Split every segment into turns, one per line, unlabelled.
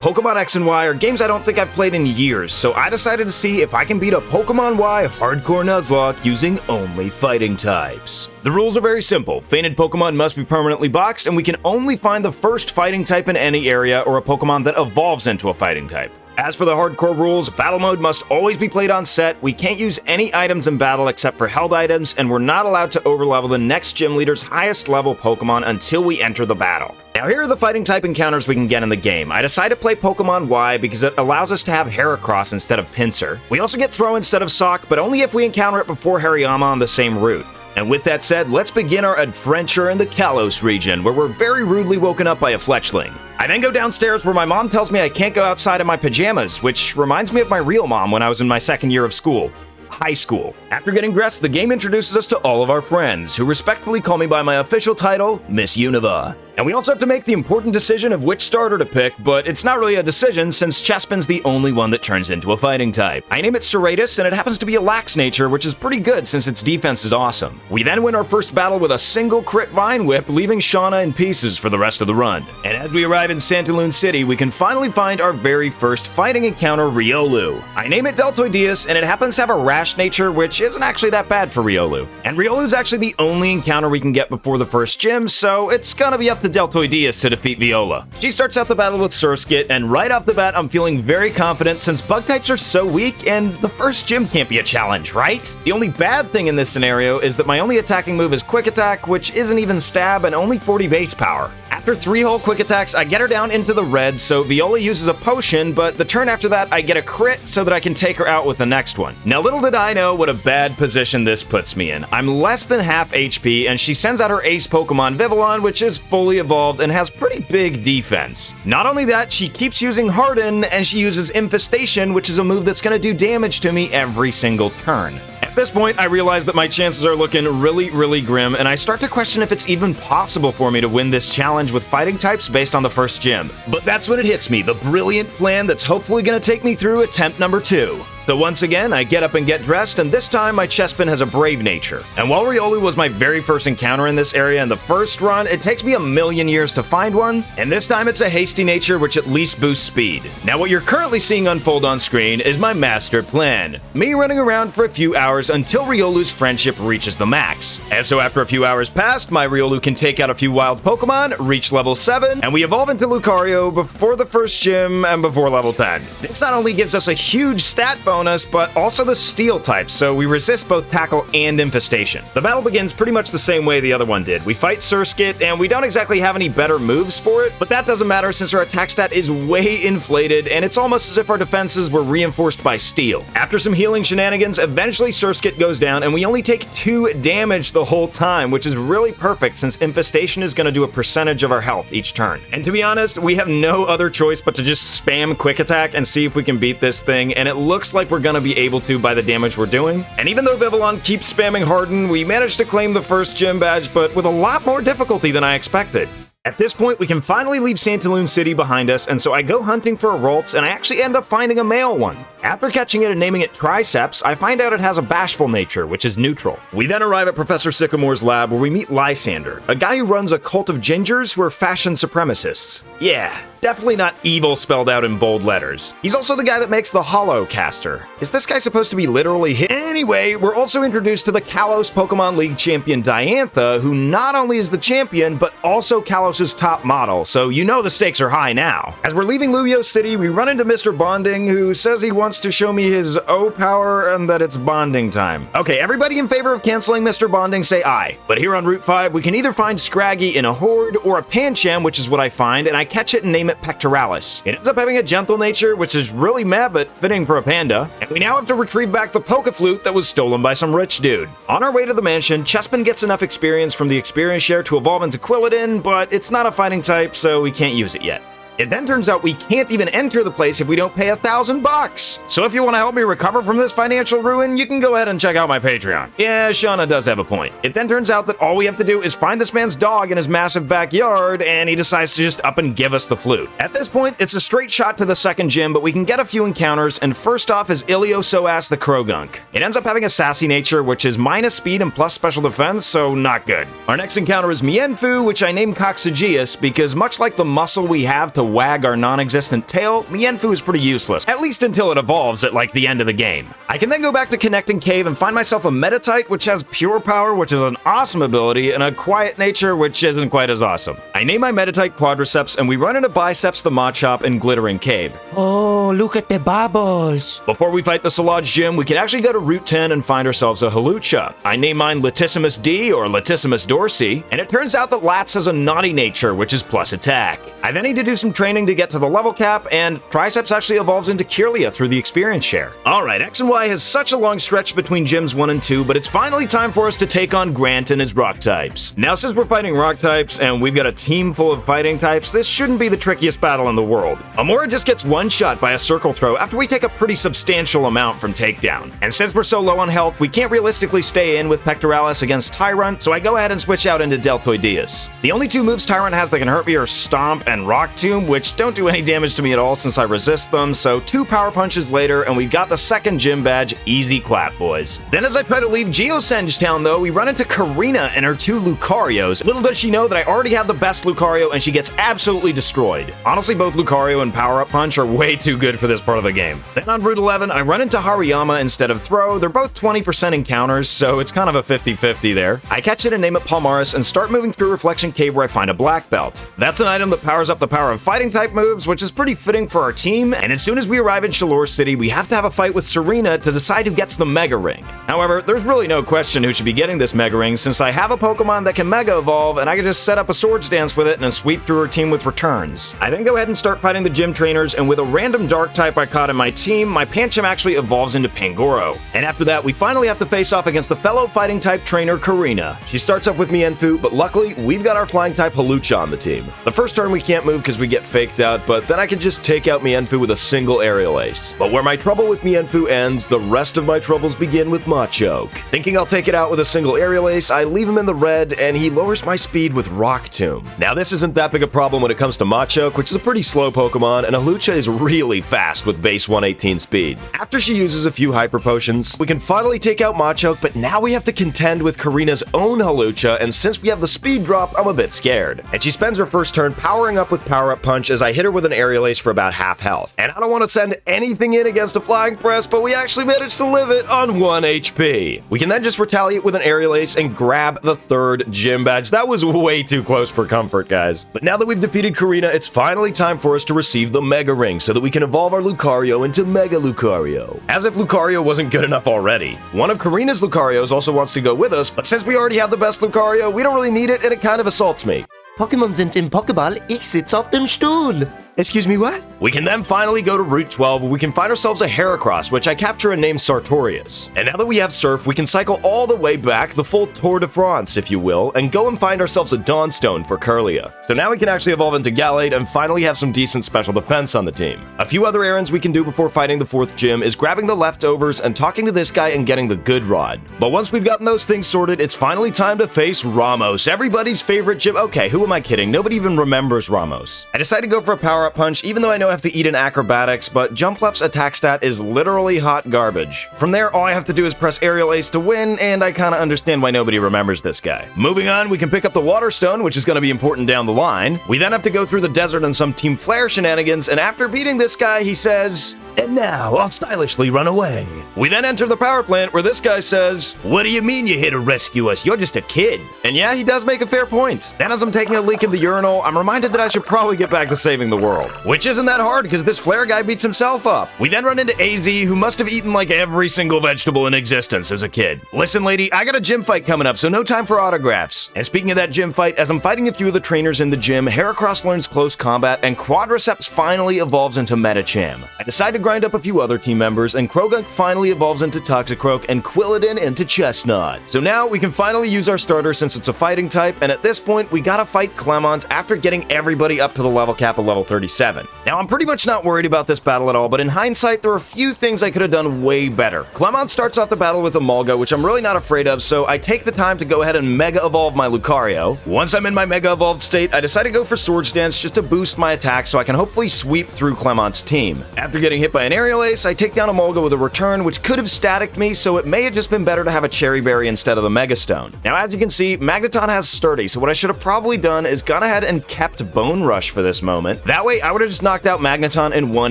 Pokemon X and Y are games I don't think I've played in years, so I decided to see if I can beat a Pokemon Y Hardcore Nuzlocke using only fighting types. The rules are very simple. Fainted Pokemon must be permanently boxed, and we can only find the first fighting type in any area or a Pokemon that evolves into a fighting type. As for the hardcore rules, battle mode must always be played on set, we can't use any items in battle except for held items, and we're not allowed to overlevel the next gym leader's highest level Pokemon until we enter the battle. Now here are the fighting type encounters we can get in the game. I decided to play Pokemon Y because it allows us to have Heracross instead of Pinsir. We also get Throw instead of Sock, but only if we encounter it before Hariyama on the same route. And with that said, let's begin our adventure in the Kalos region, where we're very rudely woken up by a fletchling. I then go downstairs where my mom tells me I can't go outside in my pajamas, which reminds me of my real mom when I was in my second year of school. High school. After getting dressed, the game introduces us to all of our friends, who respectfully call me by my official title, Miss Unova. And we also have to make the important decision of which starter to pick, but it's not really a decision since Chespin's the only one that turns into a fighting type. I name it Serratus, and it happens to be a lax nature, which is pretty good since its defense is awesome. We then win our first battle with a single crit Vine Whip, leaving Shauna in pieces for the rest of the run. And as we arrive in Santaloon City, we can finally find our very first fighting encounter, Riolu. I name it Deltoideus, and it happens to have a rash nature, which isn't actually that bad for Riolu. And Riolu's actually the only encounter we can get before the first gym, so it's gonna be up to Deltoideus to defeat Viola. She starts out the battle with Surskit, and right off the bat I'm feeling very confident since bug types are so weak and the first gym can't be a challenge, right? The only bad thing in this scenario is that my only attacking move is Quick Attack, which isn't even stab and only 40 base power. After 3 whole quick attacks, I get her down into the red, so Viola uses a potion, but the turn after that, I get a crit so that I can take her out with the next one. Now, little did I know what a bad position this puts me in. I'm less than half HP, and she sends out her ace Pokemon Vivillon, which is fully evolved and has pretty big defense. Not only that, she keeps using Harden, and she uses Infestation, which is a move that's gonna do damage to me every single turn. At this point, I realize that my chances are looking really grim, and I start to question if it's even possible for me to win this challenge with fighting types based on the first gym. But that's when it hits me, the brilliant plan that's hopefully gonna take me through attempt number 2. So once again, I get up and get dressed, and this time my Chespin has a brave nature. And while Riolu was my very first encounter in this area in the first run, it takes me a million years to find one, and this time it's a hasty nature which at least boosts speed. Now what you're currently seeing unfold on screen is my master plan. Me running around for a few hours until Riolu's friendship reaches the max. And so after a few hours passed, my Riolu can take out a few wild Pokemon, reach level 7, and we evolve into Lucario before the first gym and before level 10. This not only gives us a huge stat bonus, but also the steel type, so we resist both tackle and infestation. The battle begins pretty much the same way the other one did. We fight Surskit, and we don't exactly have any better moves for it, but that doesn't matter since our attack stat is way inflated, and it's almost as if our defenses were reinforced by steel. After some healing shenanigans, eventually Surskit goes down, and we only take 2 damage the whole time, which is really perfect since infestation is going to do a percentage of our health each turn. And to be honest, we have no other choice but to just spam Quick Attack and see if we can beat this thing, and it looks like we're gonna be able to by the damage we're doing. And even though Vivillon keeps spamming Harden, we managed to claim the first gym badge, but with a lot more difficulty than I expected. At this point, we can finally leave Santaloon City behind us, and so I go hunting for a Ralts, and I actually end up finding a male one. After catching it and naming it Triceps, I find out it has a bashful nature, which is neutral. We then arrive at Professor Sycamore's lab, where we meet Lysander, a guy who runs a cult of gingers who are fashion supremacists. Yeah, definitely not evil spelled out in bold letters. He's also the guy that makes the Hollow Caster. Is this guy supposed to be literally hit? Anyway, we're also introduced to the Kalos Pokemon League champion Diantha, who not only is the champion, but also Kalos' top model, so you know the stakes are high now. As we're leaving Luyo City, we run into Mr. Bonding, who says he wants to show me his O power and that it's bonding time. Okay, everybody in favor of canceling Mr. Bonding say aye. But here on Route 5, we can either find Scraggy in a horde or a Pancham, which is what I find, and I catch it and name it Pectoralis. It ends up having a gentle nature, which is really meh but fitting for a panda. And we now have to retrieve back the Pokeflute that was stolen by some rich dude. On our way to the mansion, Chespin gets enough experience from the experience share to evolve into Quilladin, but it's not a fighting type, so we can't use it yet. It then turns out we can't even enter the place if we don't pay $1,000. So if you want to help me recover from this financial ruin, you can go ahead and check out my Patreon. Yeah, Shauna does have a point. It then turns out that all we have to do is find this man's dog in his massive backyard, and he decides to just up and give us the flute. At this point, it's a straight shot to the second gym, but we can get a few encounters, and first off is Iliosoas the Krogunk. It ends up having a sassy nature, which is minus speed and plus special defense, so not good. Our next encounter is Mienfu, which I named Coccygeus because much like the muscle we have to wag our non-existent tail, Mienfoo is pretty useless, at least until it evolves at like the end of the game. I can then go back to Connecting Cave and find myself a Meditite, which has Pure Power, which is an awesome ability, and a Quiet Nature, which isn't quite as awesome. I name my Meditite Quadriceps, and we run into Biceps the Machop in Glittering Cave.
Oh, look at the bubbles.
Before we fight the Salage Gym, we can actually go to Route 10 and find ourselves a Hawlucha. I name mine Latissimus D, or Latissimus Dorsey, and it turns out that Lats has a Naughty Nature, which is plus attack. I then need to do some training to get to the level cap, and Triceps actually evolves into Kirlia through the experience share. Alright, X and Y has such a long stretch between gyms 1 and 2, but it's finally time for us to take on Grant and his rock types. Now, since we're fighting rock types, and we've got a team full of fighting types, this shouldn't be the trickiest battle in the world. Amora just gets one shot by a circle throw after we take a pretty substantial amount from takedown. And since we're so low on health, we can't realistically stay in with Pectoralis against Tyrant, so I go ahead and switch out into Deltoideus. The only two moves Tyrant has that can hurt me are Stomp and Rock Tomb, which don't do any damage to me at all since I resist them, so 2 power punches later, and we've got the second gym badge. Easy clap, boys. Then as I try to leave Geosenge Town, though, we run into Karina and her 2 Lucarios. Little does she know that I already have the best Lucario, and she gets absolutely destroyed. Honestly, both Lucario and Power Up Punch are way too good for this part of the game. Then on Route 11, I run into Hariyama instead of Throw. They're both 20% encounters, so it's kind of a 50-50 there. I catch it and name it Palmaris and start moving through Reflection Cave where I find a black belt. That's an item that powers up the power of fighting type moves, which is pretty fitting for our team, and as soon as we arrive in Shalor City, we have to have a fight with Serena to decide who gets the Mega Ring. However, there's really no question who should be getting this Mega Ring since I have a Pokemon that can Mega Evolve, and I can just set up a Swords Dance with it and sweep through her team with returns. I then go ahead and start fighting the gym trainers, and with a random Dark type I caught in my team, my Pancham actually evolves into Pangoro. And after that, we finally have to face off against the fellow fighting type trainer, Karina. She starts off with Mienfoo, but luckily, we've got our flying type Hawlucha on the team. The first turn we can't move because we get faked out, but then I can just take out Mienfoo with a single aerial ace. But where my trouble with Mienfoo ends, the rest of my troubles begin with Machoke. Thinking I'll take it out with a single aerial ace, I leave him in the red, and he lowers my speed with Rock Tomb. Now this isn't that big a problem when it comes to Machoke, which is a pretty slow Pokemon, and Hawlucha is really fast with base 118 speed. After she uses a few Hyper Potions, we can finally take out Machoke, but now we have to contend with Karina's own Hawlucha, and since we have the speed drop, I'm a bit scared. And she spends her first turn powering up with Power Up Punch as I hit her with an aerial ace for about half health. And I don't want to send anything in against a Flying Press, but we actually managed to live it on 1 HP. We can then just retaliate with an aerial ace and grab the third gym badge. That was way too close for comfort, guys. But now that we've defeated Karina, it's finally time for us to receive the Mega Ring so that we can evolve our Lucario into Mega Lucario. As if Lucario wasn't good enough already. One of Karina's Lucarios also wants to go with us, but since we already have the best Lucario, we don't really need it, and it kind of assaults me.
Pokémon sind im Pokéball, ich sitz auf dem Stuhl. Excuse me, what?
We can then finally go to Route 12 where we can find ourselves a Heracross, which I capture and name Sartorius. And now that we have Surf, we can cycle all the way back, the full Tour de France, if you will, and go and find ourselves a Dawnstone for Kirlia. So now we can actually evolve into Gallade and finally have some decent special defense on the team. A few other errands we can do before fighting the 4th gym is grabbing the leftovers and talking to this guy and getting the good rod. But once we've gotten those things sorted, it's finally time to face Ramos, everybody's favorite gym. Okay, who am I kidding? Nobody even remembers Ramos. I decided to go for a Power Up Punch, even though I know I have to eat in Acrobatics, but Jumpluff's attack stat is literally hot garbage. From there, all I have to do is press Aerial Ace to win, and I kinda understand why nobody remembers this guy. Moving on, we can pick up the Water Stone, which is gonna be important down the line. We then have to go through the desert and some Team Flare shenanigans, and after beating this guy, he says, "And now, I'll stylishly run away." We then enter the power plant where this guy says, "What do you mean you're here to rescue us? You're just a kid." And yeah, he does make a fair point. Then as I'm taking a leak in the urinal, I'm reminded that I should probably get back to saving the world. Which isn't that hard because this flare guy beats himself up. We then run into AZ, who must have eaten like every single vegetable in existence as a kid. "Listen, lady, I got a gym fight coming up, so no time for autographs." And speaking of that gym fight, as I'm fighting a few of the trainers in the gym, Heracross learns close combat, and Quadriceps finally evolves into Medicham. I decide to grind up a few other team members, and Krogunk finally evolves into Toxicroak and Quilladin into Chestnut. So now we can finally use our starter since it's a fighting type, and at this point, we gotta fight Clemont after getting everybody up to the level cap of level 37. Now, I'm pretty much not worried about this battle at all, but in hindsight, there are a few things I could have done way better. Clemont starts off the battle with a Mulga, which I'm really not afraid of, so I take the time to go ahead and Mega Evolve my Lucario. Once I'm in my Mega Evolved state, I decide to go for Swords Dance just to boost my attack so I can hopefully sweep through Clemont's team. After getting hit by by an Aerial Ace, I take down a Mulga with a Return, which could have staticked me, so it may have just been better to have a Cherry Berry instead of the Mega Stone. Now, as you can see, Magneton has Sturdy, so what I should have probably done is gone ahead and kept Bone Rush for this moment. That way, I would have just knocked out Magneton in one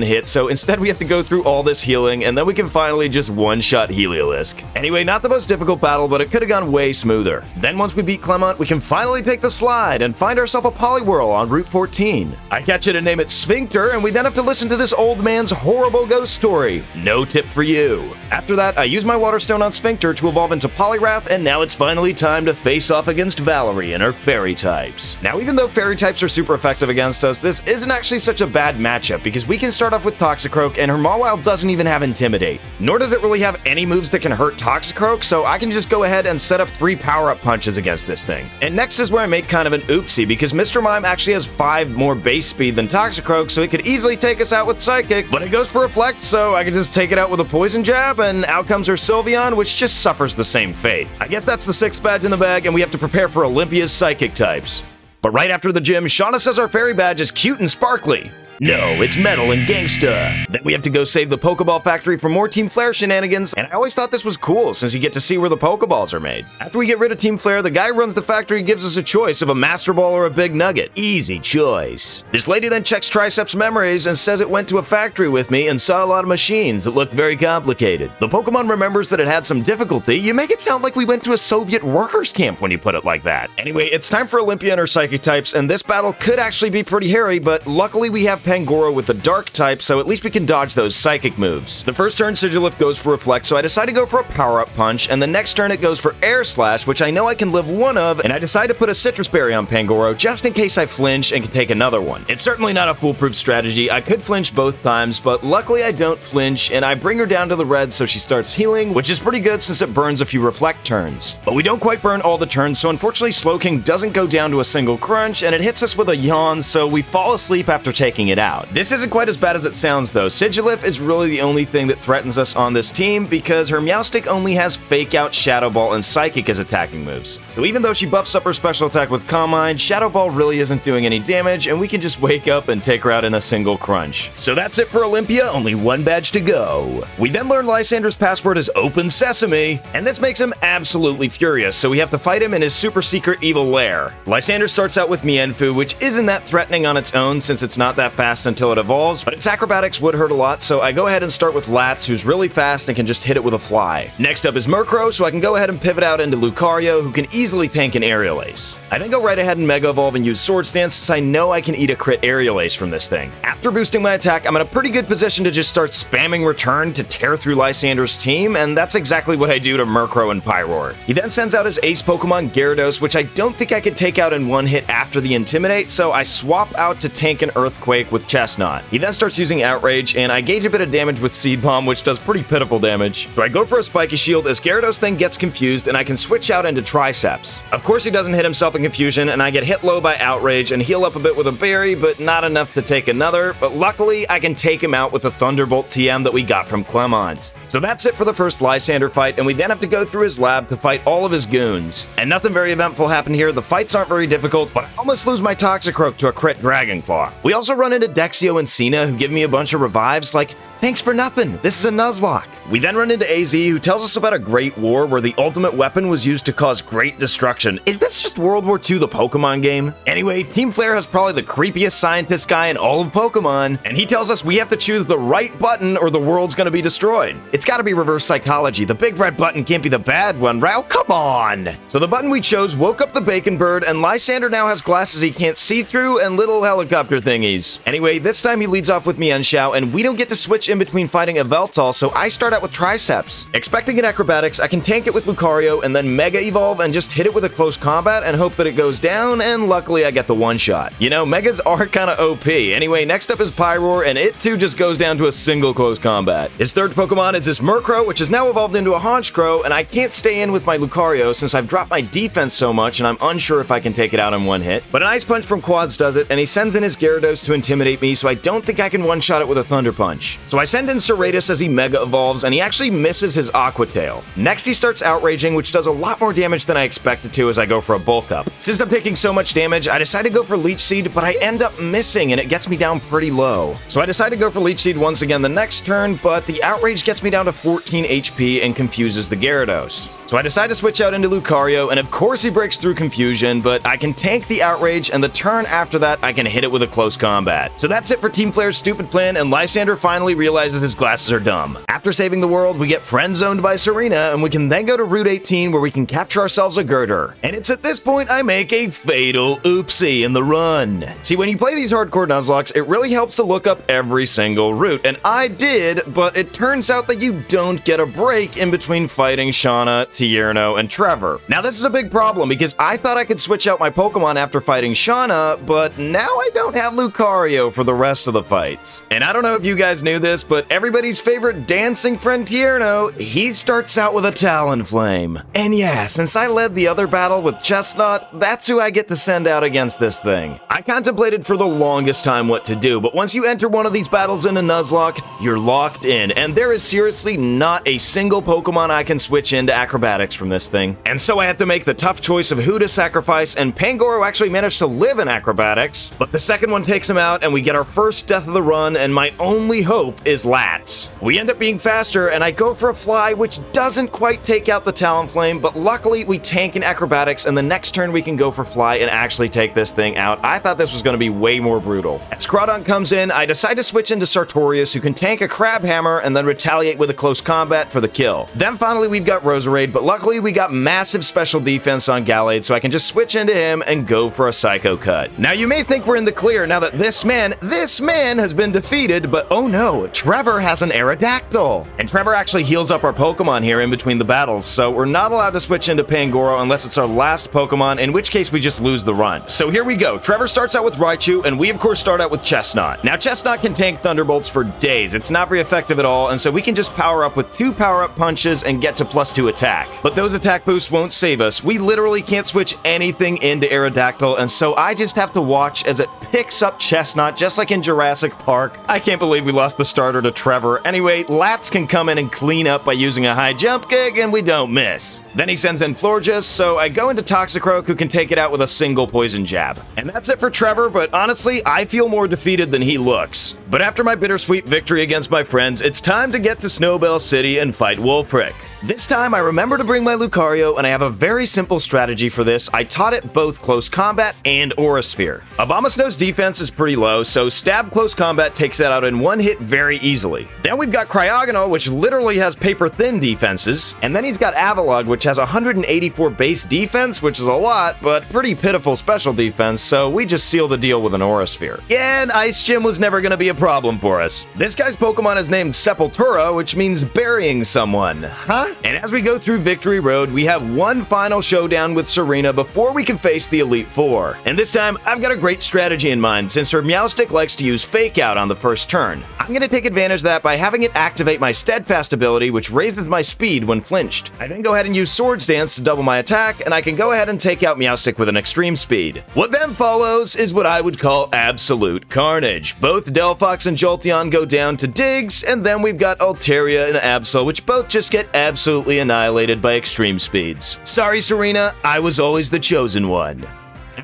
hit, so instead we have to go through all this healing, and then we can finally just one-shot Heliolisk. Anyway, not the most difficult battle, but it could have gone way smoother. Then once we beat Clemont, we can finally take the slide and find ourselves a Poliwhirl on Route 14. I catch it and name it Sphincter, and we then have to listen to this old man's horrible ghost story. No tip for you. After that, I use my Water Stone on Sphincter to evolve into Poliwrath, and now it's finally time to face off against Valerie and her Fairy types. Now, even though Fairy types are super effective against us, this isn't actually such a bad matchup, because we can start off with Toxicroak, and her Mawile doesn't even have Intimidate. Nor does it really have any moves that can hurt Toxicroak, so I can just go ahead and set up 3 power-up punches against this thing. And next is where I make kind of an oopsie, because Mr. Mime actually has 5 more base speed than Toxicroak, so it could easily take us out with Psychic, but it goes for Reflect, so I can just take it out with a Poison Jab, and out comes her Sylveon, which just suffers the same fate. I guess that's the 6th badge in the bag, and we have to prepare for Olympia's Psychic types. But right after the gym, Shauna says our fairy badge is cute and sparkly. No, it's metal and gangsta. Then we have to go save the Pokeball factory for more Team Flare shenanigans, and I always thought this was cool since you get to see where the Pokeballs are made. After we get rid of Team Flare, the guy who runs the factory gives us a choice of a Master Ball or a Big Nugget. Easy choice. This lady then checks Triceps' memories and says it went to a factory with me and saw a lot of machines that looked very complicated. The Pokemon remembers that it had some difficulty. You make it sound like we went to a Soviet workers camp when you put it like that. Anyway, it's time for Olympia and her Psychic types, and this battle could actually be pretty hairy, but luckily we have Pangoro with the Dark type, so at least we can dodge those Psychic moves. The first turn, Sigilyph goes for Reflect, so I decide to go for a Power-Up Punch, and the next turn it goes for Air Slash, which I know I can live one of, and I decide to put a Citrus Berry on Pangoro just in case I flinch and can take another one. It's certainly not a foolproof strategy. I could flinch both times, but luckily I don't flinch, and I bring her down to the red so she starts healing, which is pretty good since it burns a few Reflect turns. But we don't quite burn all the turns, so unfortunately Slowking doesn't go down to a single crunch, and it hits us with a Yawn, so we fall asleep after taking it out. This isn't quite as bad as it sounds though. Sigilyph is really the only thing that threatens us on this team because her Meowstic only has Fake Out, Shadow Ball, and Psychic as attacking moves. So even though she buffs up her special attack with Calm Mind, Shadow Ball really isn't doing any damage, and we can just wake up and take her out in a single crunch. So that's it for Olympia, only 1 badge to go. We then learn Lysander's password is Open Sesame, and this makes him absolutely furious, so we have to fight him in his super secret evil lair. Lysander starts out with Mienfoo, which isn't that threatening on its own since it's not that fast until it evolves, but its acrobatics would hurt a lot, so I go ahead and start with Lats, who's really fast and can just hit it with a fly. Next up is Murkrow, so I can go ahead and pivot out into Lucario, who can easily tank an Aerial Ace. I then go right ahead and Mega Evolve and use Sword Stance since I know I can eat a crit Aerial Ace from this thing. After boosting my attack, I'm in a pretty good position to just start spamming Return to tear through Lysander's team, and that's exactly what I do to Murkrow and Pyroar. He then sends out his ace Pokemon Gyarados, which I don't think I could take out in one hit after the Intimidate, so I swap out to tank an Earthquake with Chestnut. He then starts using Outrage, and I gauge a bit of damage with Seed Bomb, which does pretty pitiful damage. So I go for a Spiky Shield as Gyarados then gets confused, and I can switch out into Triceps. Of course he doesn't hit himself in confusion, and I get hit low by Outrage and heal up a bit with a Berry, but not enough to take another, but luckily I can take him out with a Thunderbolt TM that we got from Clemont. So that's it for the first Lysander fight, and we then have to go through his lab to fight all of his goons. And nothing very eventful happened here, the fights aren't very difficult, but I almost lose my Toxicroak to a crit Dragonclaw. We also run into Dexio and Cena, who give me a bunch of revives, like, thanks for nothing, this is a Nuzlocke. We then run into AZ, who tells us about a great war where the ultimate weapon was used to cause great destruction. Is this just World War II, the Pokemon game? Anyway, Team Flare has probably the creepiest scientist guy in all of Pokemon, and he tells us we have to choose the right button or the world's gonna be destroyed. It's gotta be reverse psychology. The big red button can't be the bad one, right? Oh, come on! So the button we chose woke up the Bacon Bird, and Lysander now has glasses he can't see through and little helicopter thingies. Anyway, this time he leads off with Mienshao, and we don't get to switch in between fighting a Veltal, so I start out with Triceps. Expecting an Acrobatics, I can tank it with Lucario and then Mega Evolve and just hit it with a close combat and hope that it goes down, and luckily I get the one-shot. You know, Megas are kinda OP. Anyway, next up is Pyroar, and it too just goes down to a single close combat. His third Pokemon is this Murkrow, which is now evolved into a Honchkrow, and I can't stay in with my Lucario since I've dropped my defense so much and I'm unsure if I can take it out in one hit. But an Ice Punch from Quads does it, and he sends in his Gyarados to intimidate me, so I don't think I can one-shot it with a Thunder Punch. So So I send in Serratus as he Mega Evolves, and he actually misses his Aqua Tail. Next he starts Outraging, which does a lot more damage than I expected to as I go for a Bulk Up. Since I'm taking so much damage, I decide to go for Leech Seed, but I end up missing, and it gets me down pretty low. So I decide to go for Leech Seed once again the next turn, but the Outrage gets me down to 14 HP and confuses the Gyarados. So I decide to switch out into Lucario, and of course he breaks through Confusion, but I can tank the Outrage, and the turn after that, I can hit it with a Close Combat. So that's it for Team Flare's stupid plan, and Lysander finally realizes his glasses are dumb. After saving the world, we get friend-zoned by Serena, and we can then go to Route 18, where we can capture ourselves a Girder. And it's at this point I make a fatal oopsie in the run. See, when you play these hardcore Nuzlockes, it really helps to look up every single route, and I did, but it turns out that you don't get a break in between fighting Shauna, Tierno, and Trevor. Now this is a big problem because I thought I could switch out my Pokemon after fighting Shauna, but now I don't have Lucario for the rest of the fights. And I don't know if you guys knew this, but everybody's favorite dancing friend Tierno, he starts out with a Talonflame. And yeah, since I led the other battle with Chestnut, that's who I get to send out against this thing. I contemplated for the longest time what to do, but once you enter one of these battles in a Nuzlocke, you're locked in, and there is seriously not a single Pokemon I can switch into Acrobatics from this thing. And so I had to make the tough choice of who to sacrifice, and Pangoro actually managed to live in Acrobatics, but the second one takes him out, and we get our first death of the run, and my only hope is Lats. We end up being faster, and I go for a Fly, which doesn't quite take out the Talonflame, but luckily we tank in Acrobatics, and the next turn we can go for Fly and actually take this thing out. I thought this was going to be way more brutal. As Crawdon comes in, I decide to switch into Sartorius, who can tank a Crab Hammer and then retaliate with a Close Combat for the kill. Then finally we've got Roserade, but luckily we got massive special defense on Gallade, so I can just switch into him and go for a Psycho Cut. Now you may think we're in the clear now that this man has been defeated, but oh no, Trevor has an Aerodactyl. And Trevor actually heals up our Pokemon here in between the battles, so we're not allowed to switch into Pangoro unless it's our last Pokemon, in which case we just lose the run. So here we go. Trevor starts out with Raichu, and we of course start out with Chestnut. Now Chestnut can tank Thunderbolts for days. It's not very effective at all, and so we can just power up with 2 power-up punches and get to +2 attack. But those attack boosts won't save us. We literally can't switch anything into Aerodactyl, and so I just have to watch as it picks up Chestnut, just like in Jurassic Park. I can't believe we lost the starter to Trevor. Anyway, Lats can come in and clean up by using a high jump kick, and we don't miss. Then he sends in Florges, so I go into Toxicroak, who can take it out with a single Poison Jab. And that's it for Trevor, but honestly, I feel more defeated than he looks. But after my bittersweet victory against my friends, it's time to get to Snowbell City and fight Wulfric. This time, I remember to bring my Lucario, and I have a very simple strategy for this. I taught it both Close Combat and Aura Sphere. Abomasnow's defense is pretty low, so Stab Close Combat takes that out in one hit very easily. Then we've got Cryogonal, which literally has paper-thin defenses, and then he's got Avalugg, which has 184 base defense, which is a lot, but pretty pitiful special defense, so we just seal the deal with an Aura Sphere. Yeah, and Ice Gym was never going to be a problem for us. This guy's Pokemon is named Sepultura, which means burying someone. Huh? And as we go through Victory Road, we have one final showdown with Serena before we can face the Elite Four. And this time, I've got a great strategy in mind, since her Meowstic likes to use Fake Out on the first turn. I'm going to take advantage of that by having it activate my Steadfast ability, which raises my speed when flinched. I then go ahead and use Swords Dance to double my attack, and I can go ahead and take out Meowstic with an extreme speed. What then follows is what I would call absolute carnage. Both Delphox and Jolteon go down to Diggs, and then we've got Altaria and Absol, which both just get absolutely annihilated by extreme speeds. Sorry, Serena, I was always the chosen one.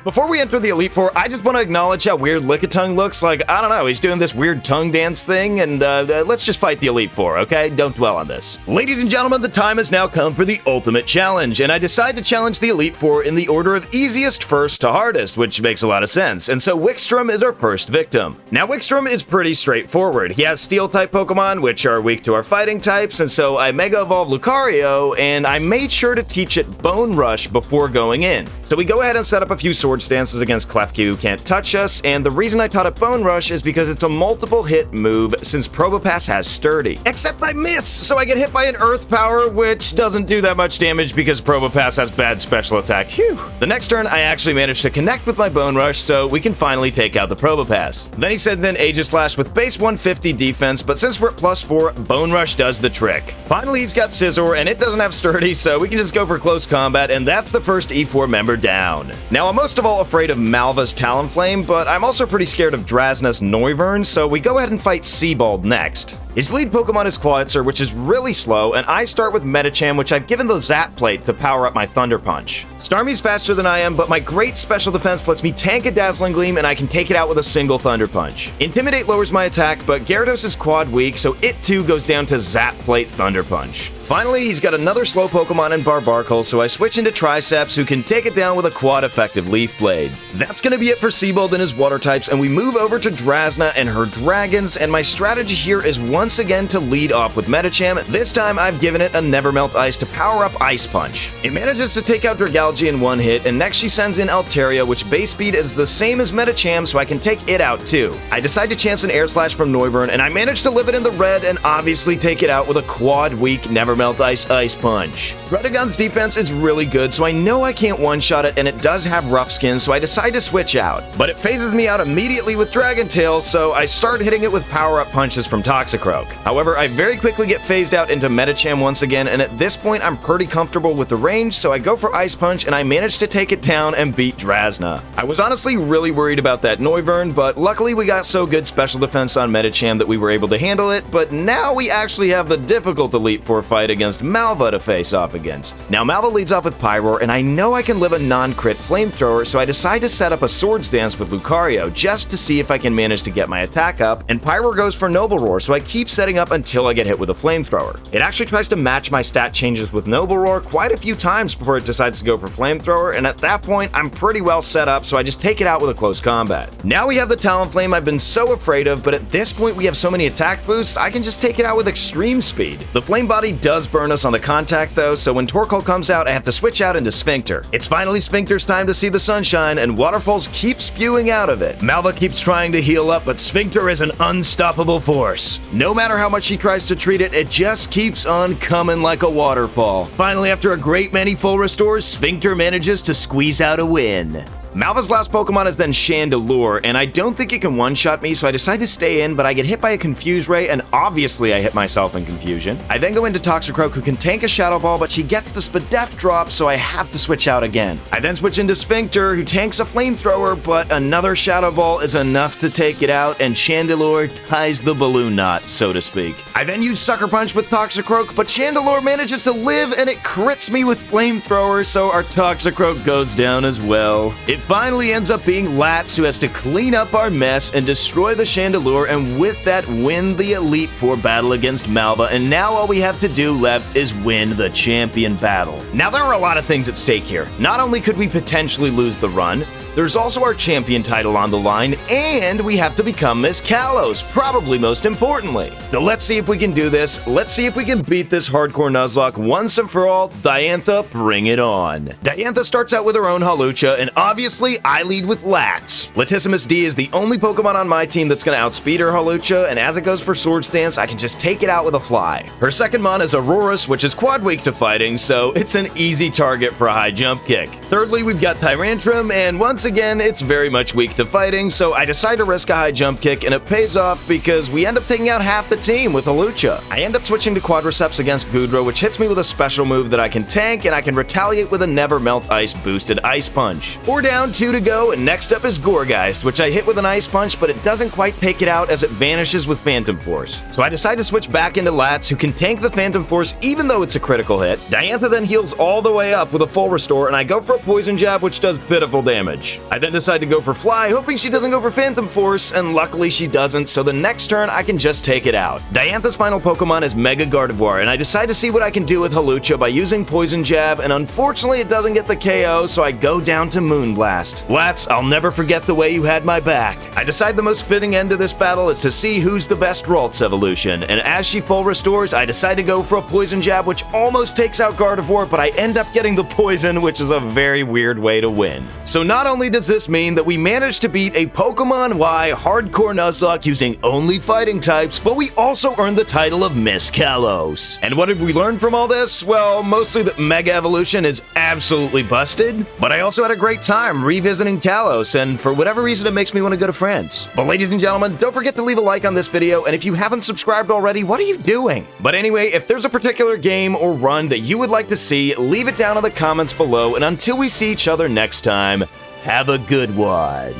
Before we enter the Elite Four, I just want to acknowledge how weird Lickitung looks. Like, I don't know, he's doing this weird tongue dance thing, and let's just fight the Elite Four, okay? Don't dwell on this. Ladies and gentlemen, the time has now come for the ultimate challenge, and I decide to challenge the Elite Four in the order of easiest first to hardest, which makes a lot of sense, and so Wickstrom is our first victim. Now, Wickstrom is pretty straightforward. He has Steel-type Pokemon, which are weak to our fighting types, and so I Mega Evolve Lucario, and I made sure to teach it Bone Rush before going in. So we go ahead and set up a few Sword Stances against Klefki, who can't touch us, and the reason I taught it Bone Rush is because it's a multiple hit move since Probopass has Sturdy. Except I miss, so I get hit by an Earth Power, which doesn't do that much damage because Probopass has bad special attack. Phew. The next turn, I actually managed to connect with my Bone Rush, so we can finally take out the Probopass. Then he sends in Aegislash with base 150 defense, but since we're at +4, Bone Rush does the trick. Finally, he's got Scizor, and it doesn't have Sturdy, so we can just go for Close Combat, and that's the first E4 member down. Now, I'm most most of all afraid of Malva's Talonflame, but I'm also pretty scared of Drasna's Noivern, so we go ahead and fight Seabold next. His lead Pokemon is Clawitzer, which is really slow, and I start with Medicham, which I've given the Zap Plate to power up my Thunder Punch. Starmie's faster than I am, but my great special defense lets me tank a Dazzling Gleam, and I can take it out with a single Thunder Punch. Intimidate lowers my attack, but Gyarados is quad weak, so it too goes down to Zap Plate Thunder Punch. Finally, he's got another slow Pokemon in Barbarcle, so I switch into Triceps, who can take it down with a quad-effective Leaf Blade. That's gonna be it for Seabold and his water types, and we move over to Drasna and her dragons, and my strategy here is once again to lead off with Medicham. This time, I've given it a Never Melt Ice to power up Ice Punch. It manages to take out Dragalge in one hit, and next she sends in Altaria, which base speed is the same as Medicham, so I can take it out too. I decide to chance an Air Slash from Noivern, and I manage to live it in the red and obviously take it out with a quad-weak Never Melt Ice Punch. Predagon's defense is really good, so I know I can't one-shot it, and it does have rough skin, so I decide to switch out. But it phases me out immediately with Dragon Tail, so I start hitting it with power-up punches from Toxicroak. However, I very quickly get phased out into Medicham once again, and at this point I'm pretty comfortable with the range, so I go for Ice Punch, and I manage to take it down and beat Drasna. I was honestly really worried about that Noivern, but luckily we got so good special defense on Medicham that we were able to handle it, but now we actually have the difficult Elite Four fight against Malva to face off against. Now Malva leads off with Pyroar, and I know I can live a non-crit Flamethrower, so I decide to set up a Swords Dance with Lucario just to see if I can manage to get my attack up, and Pyroar goes for Noble Roar, so I keep setting up until I get hit with a Flamethrower. It actually tries to match my stat changes with Noble Roar quite a few times before it decides to go for Flamethrower, and at that point I'm pretty well set up, so I just take it out with a close combat. Now we have the Talonflame I've been so afraid of, but at this point we have so many attack boosts, I can just take it out with Extreme Speed. The Flame Body does burn us on the contact though, so when Torkoal comes out, I have to switch out into Sphincter. It's finally Sphincter's time to see the sunshine, and waterfalls keep spewing out of it. Malva keeps trying to heal up, but Sphincter is an unstoppable force. No matter how much she tries to treat it, it just keeps on coming like a waterfall. Finally, after a great many full restores, Sphincter manages to squeeze out a win. Malva's last Pokemon is then Chandelure, and I don't think it can one-shot me, so I decide to stay in, but I get hit by a Confuse Ray, and obviously I hit myself in confusion. I then go into Toxicroak, who can tank a Shadow Ball, but she gets the Spadef drop, so I have to switch out again. I then switch into Sphincter, who tanks a Flamethrower, but another Shadow Ball is enough to take it out, and Chandelure ties the balloon knot, so to speak. I then use Sucker Punch with Toxicroak, but Chandelure manages to live, and it crits me with Flamethrower, so our Toxicroak goes down as well. It finally ends up being Lats, who has to clean up our mess and destroy the Chandelure, and with that win the Elite Four battle against Malva, and now all we have to do left is win the champion battle. Now there are a lot of things at stake here. Not only could we potentially lose the run, there's also our champion title on the line, and we have to become Miss Kalos, probably most importantly. So let's see if we can do this. Let's see if we can beat this Hardcore Nuzlocke once and for all. Diantha, bring it on. Diantha starts out with her own Hawlucha, and obviously I lead with Lats. Latissimus D is the only Pokemon on my team that's going to outspeed her Hawlucha, and as it goes for Swords Dance, I can just take it out with a Fly. Her second mon is Aurorus, which is quad weak to fighting, so it's an easy target for a high jump kick. Thirdly, we've got Tyrantrum, and once again, it's very much weak to fighting, so I decide to risk a high jump kick, and it pays off because we end up taking out half the team with Hawlucha. I end up switching to Quadriceps against Goodra, which hits me with a special move that I can tank, and I can retaliate with a Never Melt Ice boosted Ice Punch. We're down 2 to go, and next up is Gourgeist, which I hit with an Ice Punch, but it doesn't quite take it out as it vanishes with Phantom Force. So I decide to switch back into Lats, who can tank the Phantom Force even though it's a critical hit. Diantha then heals all the way up with a full restore, and I go for a Poison Jab, which does pitiful damage. I then decide to go for Fly, hoping she doesn't go for Phantom Force, and luckily she doesn't, so the next turn I can just take it out. Diantha's final Pokemon is Mega Gardevoir, and I decide to see what I can do with Hawlucha by using Poison Jab, and unfortunately it doesn't get the KO, so I go down to Moonblast. Lats, I'll never forget the way you had my back. I decide the most fitting end to this battle is to see who's the best Ralts evolution, and as she full restores, I decide to go for a Poison Jab, which almost takes out Gardevoir, but I end up getting the poison, which is a very weird way to win. So not only does this mean that we managed to beat a Pokemon Y Hardcore Nuzlocke using only fighting types, but we also earned the title of Miss Kalos. And what did we learn from all this? Well, mostly that Mega Evolution is absolutely busted, but I also had a great time revisiting Kalos, and for whatever reason it makes me want to go to France. But ladies and gentlemen, don't forget to leave a like on this video, and if you haven't subscribed already, what are you doing? But anyway, if there's a particular game or run that you would like to see, leave it down in the comments below, and until we see each other next time, Have a good one.